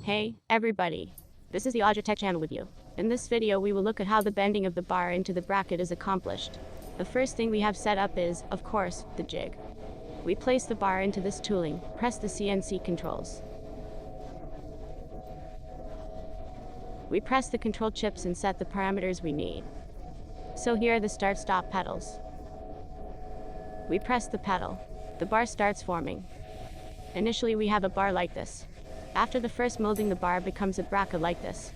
Hey, everybody. This is the Augertech channel with you. In this video we will look at how the bending of the bar into the bracket is accomplished. The first thing we have set up is, of course, the jig. We place the bar into this tooling, press the CNC controls. We press the control chips and set the parameters we need. So here are the start-stop pedals. We press the pedal. The bar starts forming. Initially we have a bar like this. After the first molding, the bar becomes a bracket like this.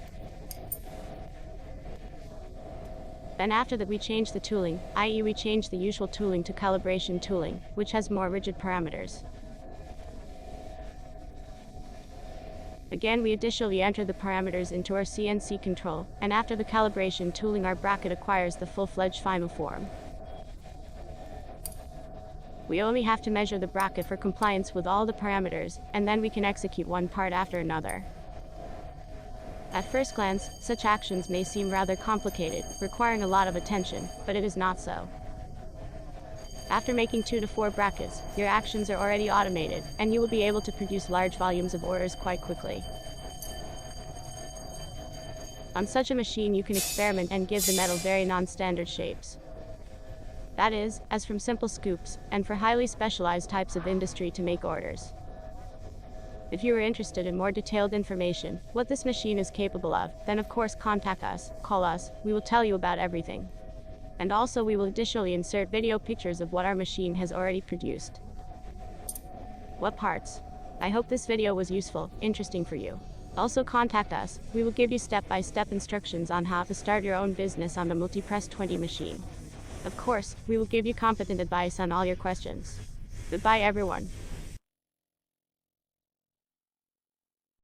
Then after that we change the tooling, i.e. we change the usual tooling to calibration tooling, which has more rigid parameters. Again, we additionally enter the parameters into our CNC control, and after the calibration tooling our bracket acquires the full-fledged final form. We only have to measure the bracket for compliance with all the parameters, and then we can execute one part after another. At first glance, such actions may seem rather complicated, requiring a lot of attention, but it is not so. After making 2 to 4 brackets, your actions are already automated, and you will be able to produce large volumes of orders quite quickly. On such a machine you can experiment and give the metal very non-standard shapes. That is, as from simple scoops, and for highly specialized types of industry to make orders. If you are interested in more detailed information, what this machine is capable of, then of course contact us, call us, we will tell you about everything. And also we will additionally insert video pictures of what our machine has already produced. What parts? I hope this video was useful, interesting for you. Also contact us, we will give you step-by-step instructions on how to start your own business on the Multipress 20 machine. Of course, we will give you competent advice on all your questions. Goodbye everyone.